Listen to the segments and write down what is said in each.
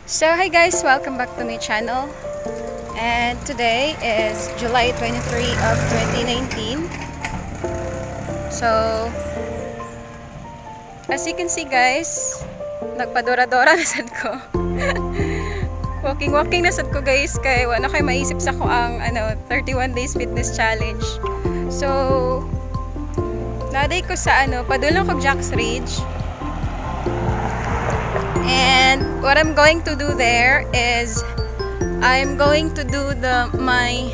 So hi guys, welcome back to my channel. And today is July 23 of 2019. So as you can see guys, nagpadora-dora na sad ko. Walking na sad ko guys, kay wala kay maisip sa ko ang 31 days fitness challenge. So naday ko sa padulong ko Jack's Ridge. And what I'm going to do there is I'm going to do my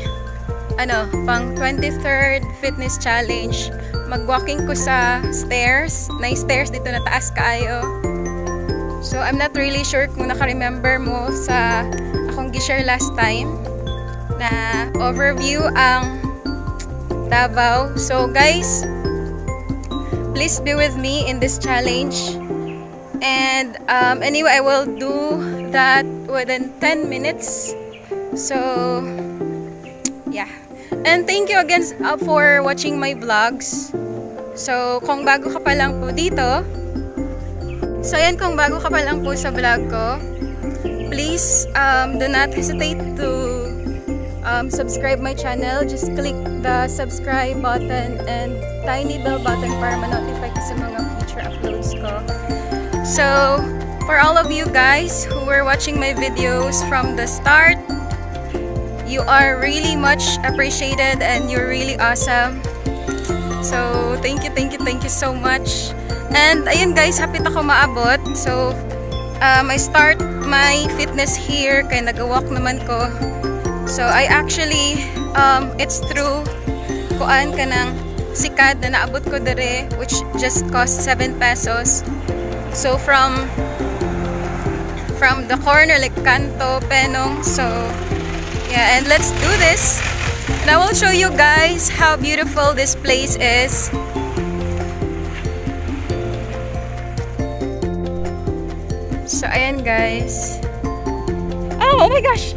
pang 23rd fitness challenge. Mag-walking ko sa stairs. Na stairs dito na taas kaayo. So I'm not really sure kung naka-remember mo sa akong gi-share last time na overview ang Davao. So guys, please be with me in this challenge. And anyway, I will do that within 10 minutes. So yeah. And thank you again for watching my vlogs. So kung bago ka pa lang po dito, kung bago ka pa lang po sa vlog ko, please do not hesitate to subscribe my channel. Just click the subscribe button and tiny bell button para ma-notify ka sa mga future uploads ko. So, for all of you guys who were watching my videos from the start, you are really much appreciated and you're really awesome. So, thank you so much. And ayun guys, hapit ako maabot. So, I start my fitness here kay nag-walk naman ko. So, I actually, it's through kuan ka ng sikad na naabot ko dere, which just cost 7 pesos. So from the corner, like Kanto, Penong. So yeah, and let's do this. And I will show you guys how beautiful this place is. So ayan guys. Oh my gosh.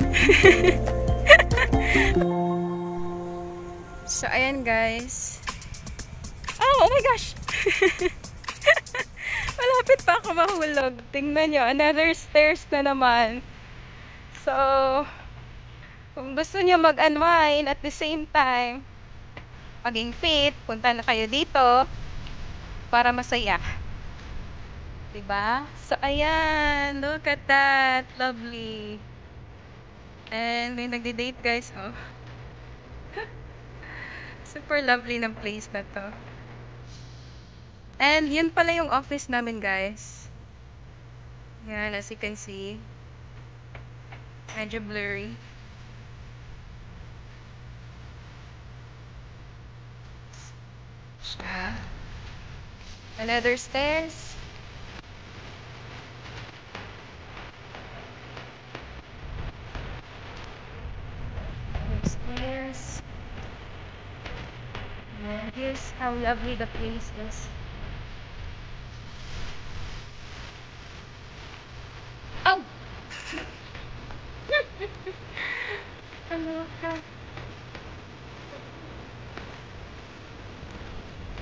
So ayan guys. Oh my gosh. Malapit pa ako mahulog. Tingnan nyo, another stairs na naman. So, kung gusto nyo mag-unwind at the same time, maging fit, punta na kayo dito para masaya. Diba? So, ayan. Look at that. Lovely. And may nagdi-date guys, oh. Super lovely ng place na to. And yun pala yung office namin guys. Yan, as you can see. Medyo blurry. Another stairs. Stairs. And here's how lovely the place is. Oh!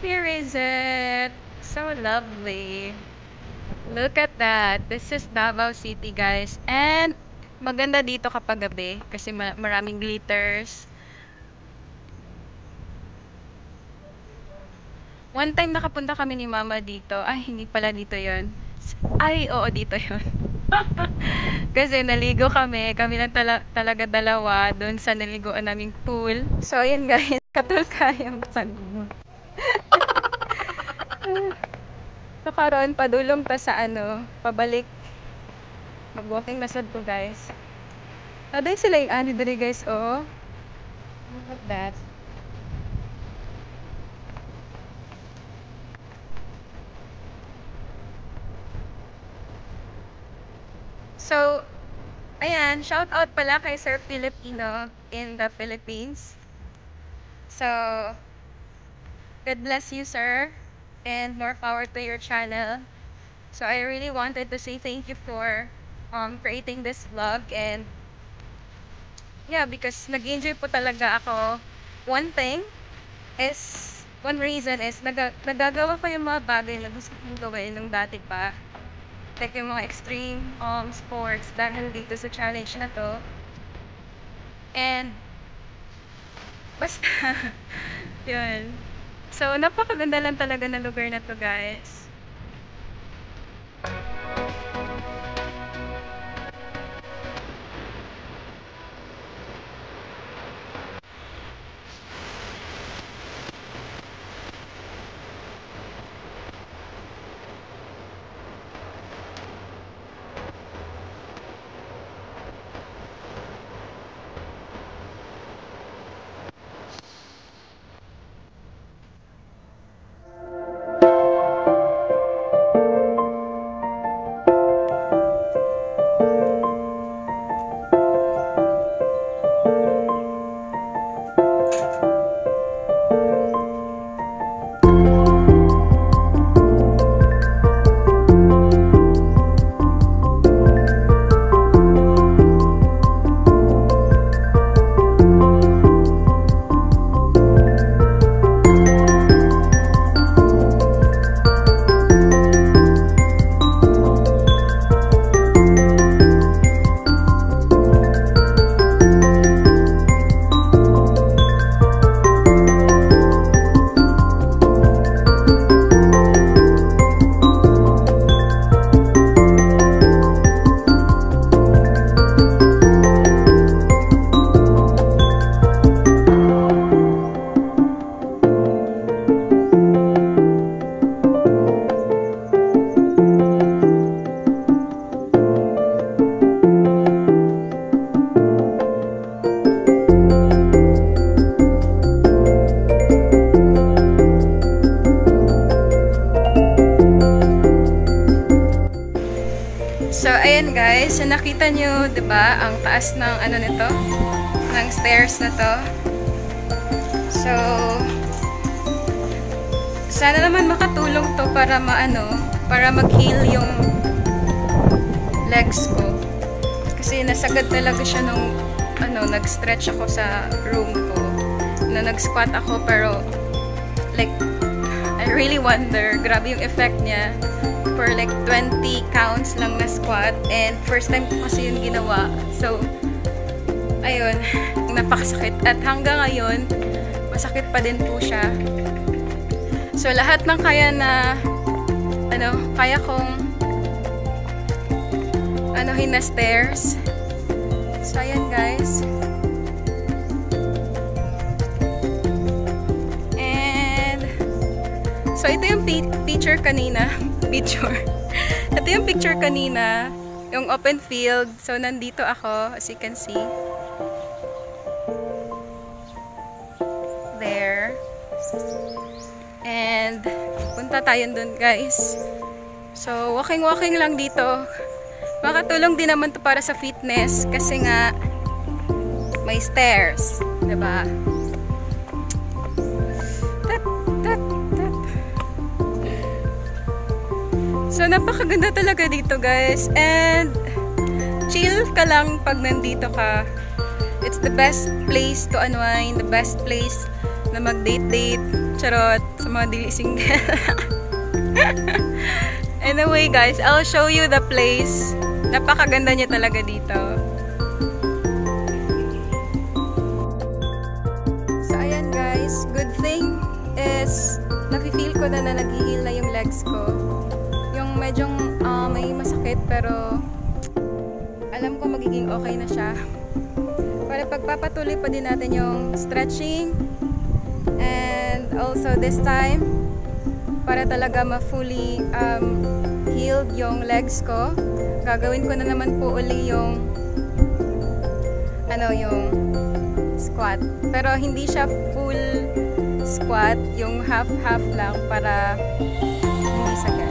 Here is it. So lovely. Look at that. This is Davao City, guys. And maganda dito kapag gabi kasi maraming glitters. One time nakapunta kami ni Mama dito. Ay, hindi pala dito 'yon. Ay, oo, dito 'yon. Kasi naligo kami lang talaga dalawa doon sa naliguan naming pool. So, ayan guys, katul kayang san mo. So, karon padulong ta sa pabalik. Mag-walking na sad ko guys. Aday sila yung ani diri guys, oh. Look at that. So, ayan, shout out pala kay Sir Filipino in the Philippines. So, God bless you, sir, and more power to your channel. So, I really wanted to say thank you for creating this vlog, and yeah, because nag-enjoy po talaga ako. One reason is nagagawa ko yung mga bagay na gusto kong gawin nung dati pa. like yung mga extreme sports dahil dito sa challenge na to. And basta yun. So napakaganda lang talaga ng lugar na to, guys. So, ayan guys, so nakita nyo, diba, ang taas ng ano nito, ng stairs na to. So, sana naman makatulong to para para mag-heal yung legs ko. Kasi nasagad talaga siya nung, nag-stretch ako sa room ko. Na nag-squat ako, pero, like, I really wonder, grabe yung effect niya. For like 20 counts lang na squat, and first time ko kasi yun ginawa. So, ayun, napakasakit. At hanggang ngayon, masakit pa din po siya. So, lahat ng kaya na, kaya kong na stairs. So, ayan guys. And, so ito yung picture kanina. Ito yung picture kanina, yung open field. So, nandito ako, as you can see. There. And, punta tayo dun, guys. So, walking lang dito. Makatulong din naman to para sa fitness kasi nga, may stairs. Diba? So, napakaganda talaga dito, guys. And, chill ka lang pag nandito ka. It's the best place to unwind, the best place na mag-date-date. Charot, sa mga dili single. Anyway, guys, I'll show you the place. Napakaganda niya talaga dito. So, ayan, guys. Good thing is, nafe-feel ko na nag-heal na yung legs ko. Medyo may masakit, pero alam ko magiging okay na siya. Para pagpapatuloy pa din natin yung stretching, and also this time para talaga ma-fully healed yung legs ko, gagawin ko na naman po uli yung yung squat, pero hindi siya full squat, yung half lang para hindi sagad.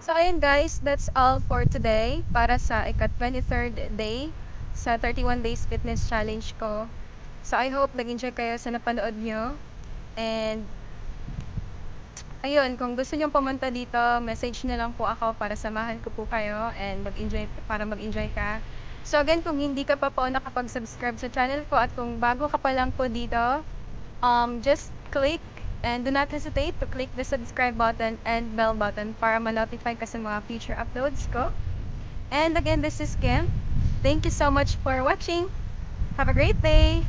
So ayun guys, that's all for today para sa ika-23rd day sa 31 days fitness challenge ko. So I hope nag-enjoy kayo sa napanood nyo. And ayun, kung gusto nyo pumunta dito, message na lang po ako para samahan ko po kayo and mag-enjoy ka. So again, kung hindi ka pa po nakapag-subscribe sa channel ko at kung bago ka pa lang po dito, just click and do not hesitate to click the subscribe button and bell button para ma-notify ka sa mga future uploads ko. And again, this is Kim. Thank you so much for watching. Have a great day!